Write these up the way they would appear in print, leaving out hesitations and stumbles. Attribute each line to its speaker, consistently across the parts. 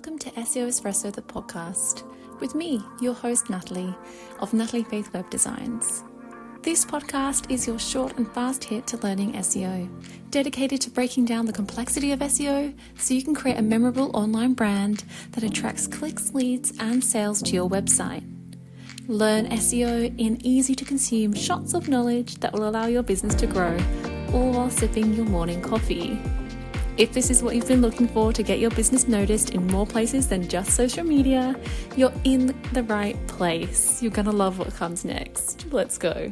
Speaker 1: welcome to SEO Espresso, the podcast, with me, your host Natalie, of Natalie Faith Web Designs. This podcast is your short and fast hit to learning SEO, dedicated to breaking down the complexity of SEO so you can create a memorable online brand that attracts clicks, leads, and sales to your website. Learn SEO in easy to consume shots of knowledge that will allow your business to grow, all while sipping your morning coffee. If this is what you've been looking for to get your business noticed in more places than just social media, you're in the right place. You're going to love what comes next. Let's go.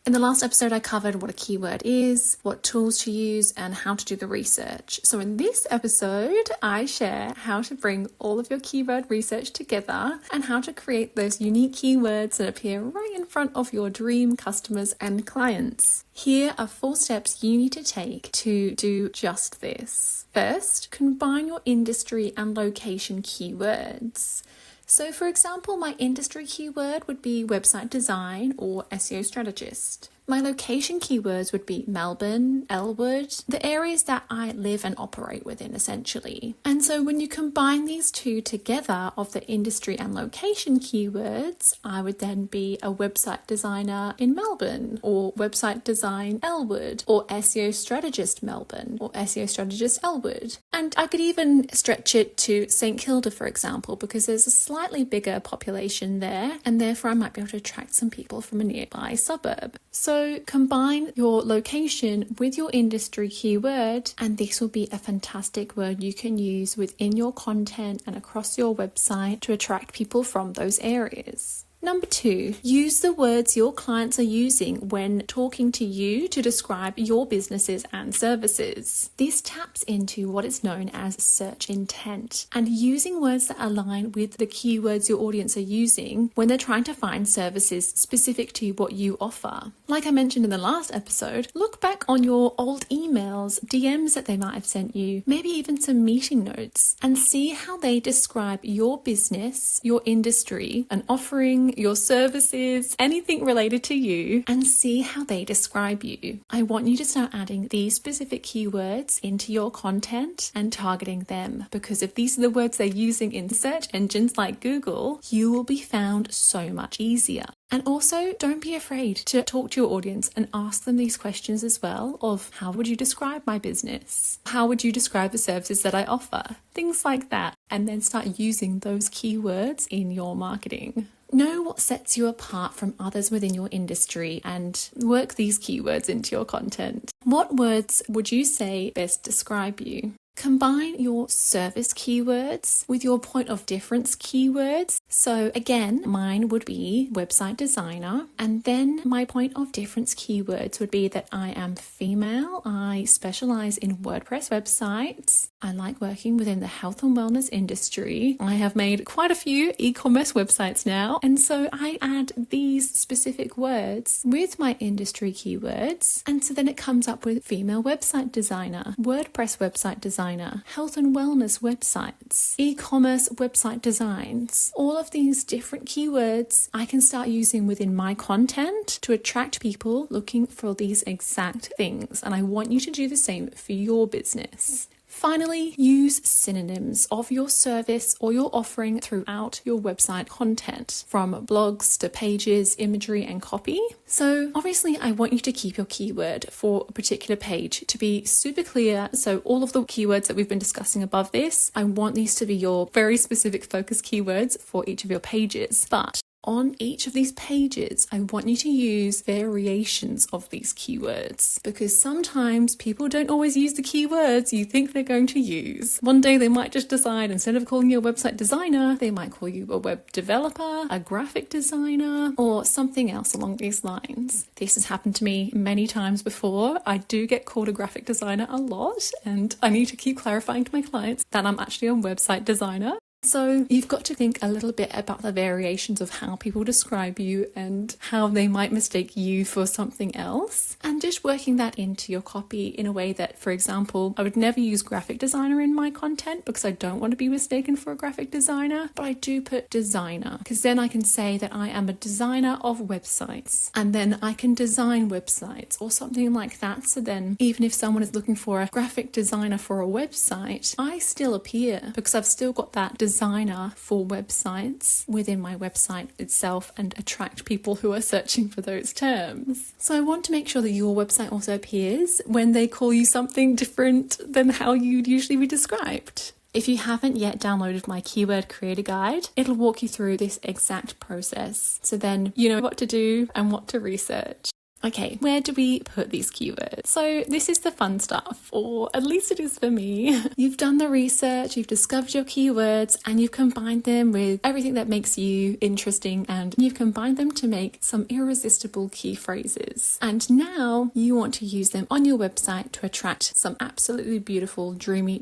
Speaker 1: In the last episode, I covered what a keyword is, what tools to use, and how to do the research. So in this episode, I share how to bring all of your keyword research together and how to create those unique keywords that appear right in front of your dream customers and clients. Here are 4 steps you need to take to do just this. First, combine your industry and location keywords. So for example, my industry keyword would be website design or SEO strategist. My location keywords would be Melbourne, Elwood, the areas that I live and operate within essentially. And so when you combine these two together of the industry and location keywords, I would then be a website designer in Melbourne or website design Elwood or SEO strategist Melbourne or SEO strategist Elwood. And I could even stretch it to St Kilda, for example, because there's a slightly bigger population there and therefore I might be able to attract some people from a nearby suburb. So combine your location with your industry keyword, and this will be a fantastic word you can use within your content and across your website to attract people from those areas. Number 2, use the words your clients are using when talking to you to describe your businesses and services. This taps into what is known as search intent and using words that align with the keywords your audience are using when they're trying to find services specific to what you offer. Like I mentioned in the last episode, look back on your old emails, DMs that they might have sent you, maybe even some meeting notes, and see how they describe your business, your industry, an offering, your services, anything related to you, and see how they describe you. I want you to start adding these specific keywords into your content and targeting them, because if these are the words they're using in search engines like Google, you will be found so much easier. And also, don't be afraid to talk to your audience and ask them these questions as well of how would you describe my business? How would you describe the services that I offer? Things like that. And then start using those keywords in your marketing. Know what sets you apart from others within your industry and work these keywords into your content. What words would you say best describe you? Combine your service keywords with your point of difference keywords. So again, mine would be website designer. And then my point of difference keywords would be that I am female. I specialize in WordPress websites. I like working within the health and wellness industry. I have made quite a few e-commerce websites now. And so I add these specific words with my industry keywords. And so then it comes up with female website designer, WordPress website designer, health and wellness websites, e-commerce website designs. All of these different keywords I can start using within my content to attract people looking for these exact things. And I want you to do the same for your business. Finally, use synonyms of your service or your offering throughout your website content, from blogs to pages, imagery, and copy. So obviously, I want you to keep your keyword for a particular page to be super clear. So all of the keywords that we've been discussing above this, I want these to be your very specific focus keywords for each of your pages. But on each of these pages, I want you to use variations of these keywords, because sometimes people don't always use the keywords you think they're going to use. One day they might just decide, instead of calling you a website designer, they might call you a web developer, a graphic designer, or something else along these lines. This has happened to me many times before. I do get called a graphic designer a lot, and I need to keep clarifying to my clients that I'm actually a website designer. So you've got to think a little bit about the variations of how people describe you and how they might mistake you for something else, and just working that into your copy in a way that, for example, I would never use graphic designer in my content because I don't want to be mistaken for a graphic designer, but I do put designer because then I can say that I am a designer of websites, and then I can design websites or something like that. So then even if someone is looking for a graphic designer for a website, I still appear because I've still got that designer for websites within my website itself and attract people who are searching for those terms. So I want to make sure that your website also appears when they call you something different than how you'd usually be described. If you haven't yet downloaded my keyword creator guide, it'll walk you through this exact process. So then you know what to do and what to research. Okay, where do we put these keywords? So this is the fun stuff, or at least it is for me. You've done the research, you've discovered your keywords, and you've combined them with everything that makes you interesting, and you've combined them to make some irresistible key phrases. And now you want to use them on your website to attract some absolutely beautiful, dreamy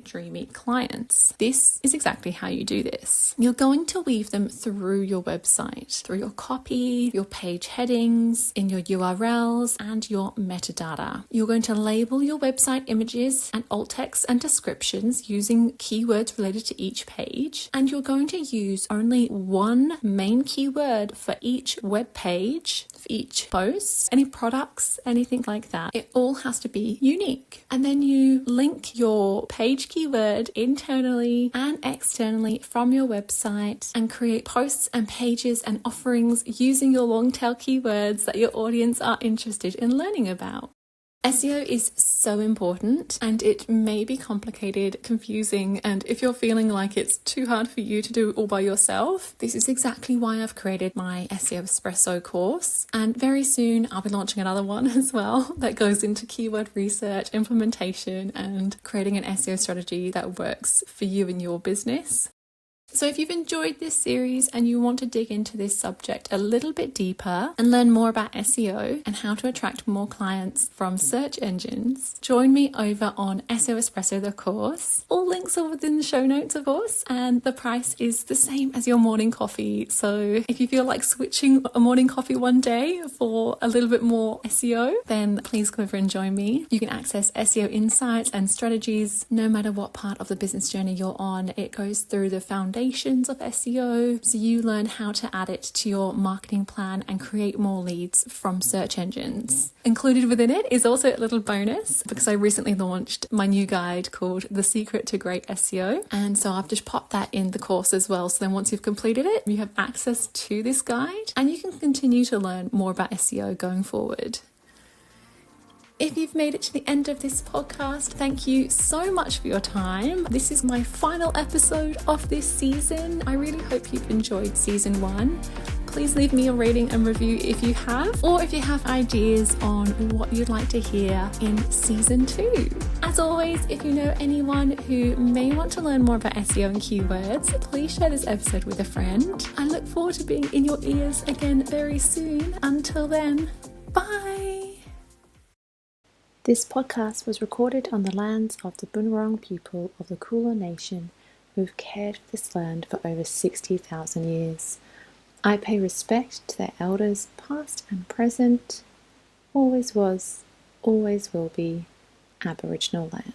Speaker 1: clients. This is exactly how you do this. You're going to weave them through your website, through your copy, your page headings, in your URL, and your metadata. You're going to label your website images and alt text and descriptions using keywords related to each page, and you're going to use only one main keyword for each web page, for each post, any products, anything like that. It all has to be unique. And then you link your page keyword internally and externally from your website and create posts and pages and offerings using your long tail keywords that your audience are interested in learning about. SEO is so important, and it may be complicated, confusing, and if you're feeling like it's too hard for you to do all by yourself, this is exactly why I've created my SEO Espresso course, and very soon I'll be launching another one as well that goes into keyword research, implementation, and creating an SEO strategy that works for you and your business. So if you've enjoyed this series and you want to dig into this subject a little bit deeper and learn more about SEO and how to attract more clients from search engines, join me over on SEO Espresso, the course. All links are within the show notes, of course, and the price is the same as your morning coffee. So if you feel like switching a morning coffee one day for a little bit more SEO, then please go over and join me. You can access SEO insights and strategies no matter what part of the business journey you're on. It goes through the foundation of SEO, so you learn how to add it to your marketing plan and create more leads from search engines. Included within it is also a little bonus because I recently launched my new guide called The Secret to Great SEO, and so I've just popped that in the course as well. So then once you've completed it, you have access to this guide and you can continue to learn more about SEO going forward. If you've made it to the end of this podcast, thank you so much for your time. This is my final episode of this season. I really hope you've enjoyed season 1. Please leave me a rating and review if you have, or if you have ideas on what you'd like to hear in season 2. As always, if you know anyone who may want to learn more about SEO and keywords, please share this episode with a friend. I look forward to being in your ears again very soon. Until then, bye!
Speaker 2: This podcast was recorded on the lands of the Bunurong people of the Kulin Nation, who've cared for this land for over 60,000 years. I pay respect to their elders, past and present, always was, always will be, Aboriginal land.